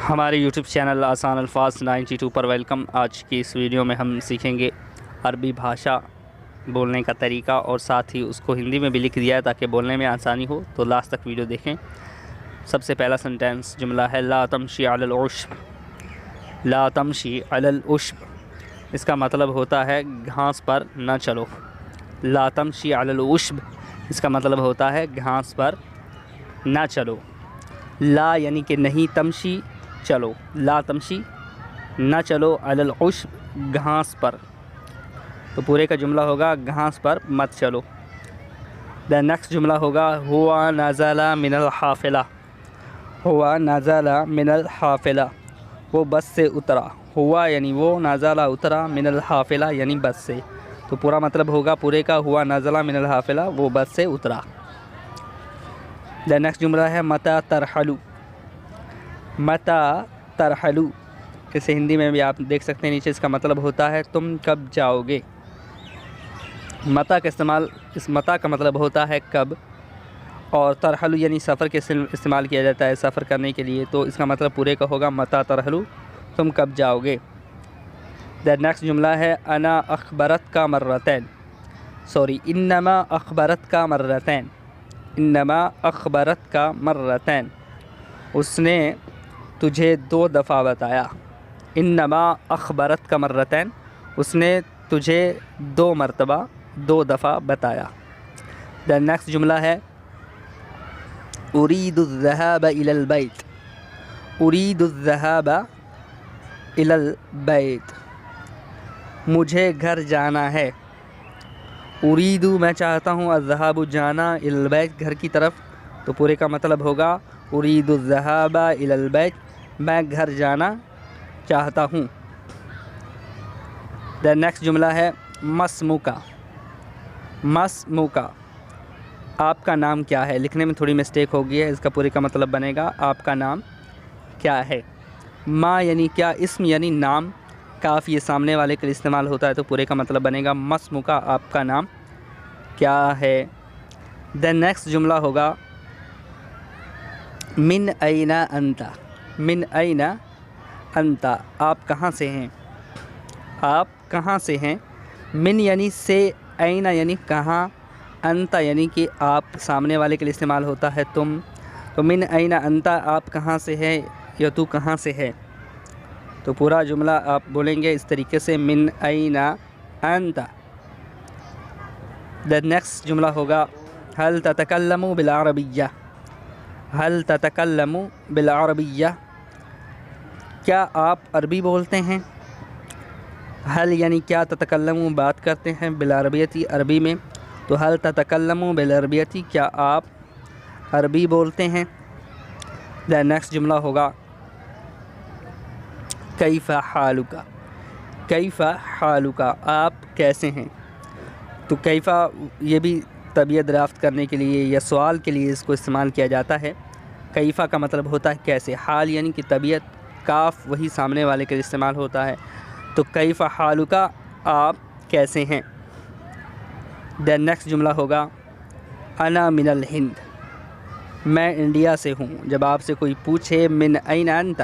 ہمارے YouTube channel آسان الفاظ 92 پر ویلکم۔ آج کی اس ویڈیو میں ہم سیکھیں گے عربی بھاشا بولنے کا طریقہ، اور ساتھ ہی اس کو ہندی میں بھی لکھ دیا ہے تاکہ بولنے میں آسانی ہو، تو لاسٹ تک ویڈیو دیکھیں۔ سب سے پہلا سنٹینس جملہ ہے لا تمشی علی العشب۔ لا تمشی علی العشب، اس کا مطلب ہوتا ہے گھاس پر نہ چلو۔ لا تمشی علی العشب، اس کا مطلب ہوتا ہے گھاس پر نہ چلو۔ لا یعنی کہ نہیں، تمشی چلو، لا تمشی نہ چلو، علی العشب گھاس پر، تو پورے کا جملہ ہوگا گھاس پر مت چلو۔ نیکسٹ جملہ ہوگا ہوا نزل من الحافلہ۔ ہوا نزل من الحافلہ، وہ بس سے اترا۔ ہوا یعنی وہ، نزل اترا، من الحافلہ یعنی بس سے، تو پورا مطلب ہوگا پورے کا ہوا نزل من الحافلہ، وہ بس سے اترا۔ نیکسٹ جملہ ہے متی ترحلو۔ متی ترحلو، اسے ہندی میں بھی آپ دیکھ سکتے ہیں نیچے، اس کا مطلب ہوتا ہے تم کب جاؤ گے۔ متی کا استعمال، اس متی کا مطلب ہوتا ہے کب، اور ترحلو یعنی سفر کے استعمال کیا جاتا ہے سفر کرنے کے لیے، تو اس کا مطلب پورے کا ہوگا متی ترحلو، تم کب جاؤ گے۔ نیکسٹ جملہ ہے انا اخبرت کا مرتین۔ انما اخبرت کا مرتین۔ انما اخبرت کا مرتین، اس نے تجھے 2 دفعہ بتایا۔ انما اخبرت کا مرتین، اس نے تجھے 2 مرتبہ 2 دفعہ بتایا۔ نیکسٹ جملہ ہے اريد الذهاب الى البيت۔ اريد الذهاب الى البيت، مجھے گھر جانا ہے۔ اريد میں چاہتا ہوں، الذهاب جانا، الى البيت گھر کی طرف، تو پورے کا مطلب ہوگا اريد الذهاب الى البيت، میں گھر جانا چاہتا ہوں۔ نیکسٹ جملہ ہے مسموکا۔ مسموکا، آپ کا نام کیا ہے؟ لکھنے میں تھوڑی مسٹیک ہو گئی ہے، اس کا پورے کا مطلب بنے گا آپ کا نام کیا ہے۔ ما یعنی کیا، اسم یعنی نام، کاف یہ سامنے والے کے لیے استعمال ہوتا ہے، تو پورے کا مطلب بنے گا مسموکا، آپ کا نام کیا ہے۔ نیکسٹ جملہ ہوگا من این انت۔ من این انت، آپ کہاں سے ہیں؟ آپ کہاں سے ہیں؟ من یعنی سے، این یعنی کہاں، انت یعنی کہ آپ سامنے والے کے لیے استعمال ہوتا ہے تم، تو من این انت، آپ کہاں سے ہے یا تو کہاں سے ہے، تو پورا جملہ آپ بولیں گے اس طریقے سے من این انت۔ نیکسٹ جملہ ہوگا هل تتکلم بالعربیہ۔ هل تتکلم بالعربیہ، کیا آپ عربی بولتے ہیں؟ حل یعنی کیا، تتکلم بات کرتے ہیں، بالعربیتی عربی میں، تو حل تتکلم بالعربیتی، کیا آپ عربی بولتے ہیں۔ نیکسٹ جملہ ہوگا کیف حالک۔ کیف حالک، آپ کیسے ہیں، تو کیف یہ بھی طبیعت دریافت کرنے کے لیے یا سوال کے لیے اس کو استعمال کیا جاتا ہے۔ کیفہ کا مطلب ہوتا ہے کیسے، حال یعنی کہ طبیعت، کاف وہی سامنے والے کے لیے استعمال ہوتا ہے، تو کیف حالک، آپ کیسے ہیں۔ نیکسٹ جملہ ہوگا انا من الہند۔ میں انڈیا سے ہوں۔ جب آپ سے کوئی پوچھے من این انت،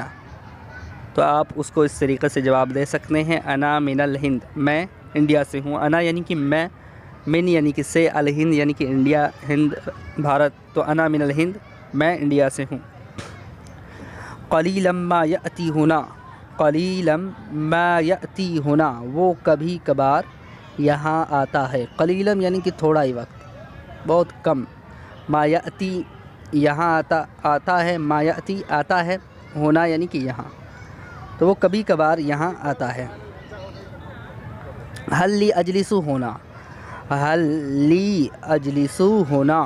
تو آپ اس کو اس طریقے سے جواب دے سکتے ہیں انا من الہند، میں انڈیا سے ہوں۔ انا یعنی کہ میں، من یعنی کہ سے، الہند یعنی کہ انڈیا، ہند بھارت، تو انا من الہند، میں انڈیا سے ہوں۔ قلیلا ما یأتی ہنا۔ قلیلا ما یأتی ہنا، وہ کبھی کبھار یہاں آتا ہے۔ قلیلا یعنی کہ تھوڑا ہی وقت، بہت کم۔ ما یأتی یہاں آتا ہے، ما یأتی آتا ہے، ہونا یعنی کہ یہاں، تو وہ کبھی کبھار یہاں آتا ہے۔ حل لی اجلس ہونا۔ حل لی اجلس ہونا،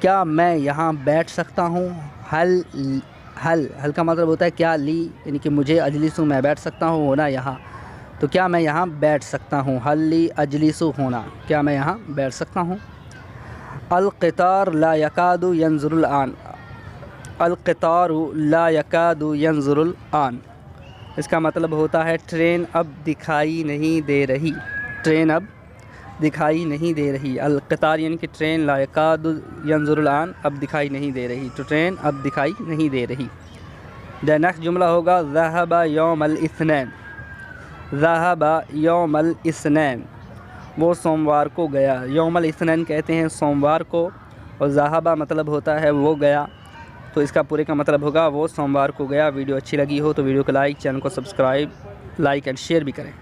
کیا میں یہاں بیٹھ سکتا ہوں۔ حل کا مطلب ہوتا ہے کیا، لی یعنی کہ مجھے، اجلسو میں بیٹھ سکتا ہوں، ہونا یہاں، تو کیا میں یہاں بیٹھ سکتا ہوں۔ حل لی اجلس ہونا، کیا میں یہاں بیٹھ سکتا ہوں۔ القطار لا یکاد ینظر الآن۔ القطار لا یکاد ینظر الآن، اس کا مطلب ہوتا ہے ٹرین اب دکھائی نہیں دے رہی۔ ٹرین اب دکھائی نہیں دے رہی۔ القطار یعنی کہ ٹرین، لا یکاد ینظر الآن، اب دکھائی نہیں دے رہی، تو ٹرین اب دکھائی نہیں دے رہی۔ نیکسٹ جملہ ہوگا ذہب یوم الاثنین، ذہب یوم الاثنین، وہ سوموار کو گیا۔ یوم الاثنین کہتے ہیں سوموار کو، اور ذہب مطلب ہوتا ہے وہ گیا، تو اس کا پورے کا مطلب ہوگا وہ سوموار کو گیا۔ ویڈیو اچھی لگی ہو تو ویڈیو کو لائک، چینل کو سبسکرائب، لائک اینڈ شیئر بھی کریں۔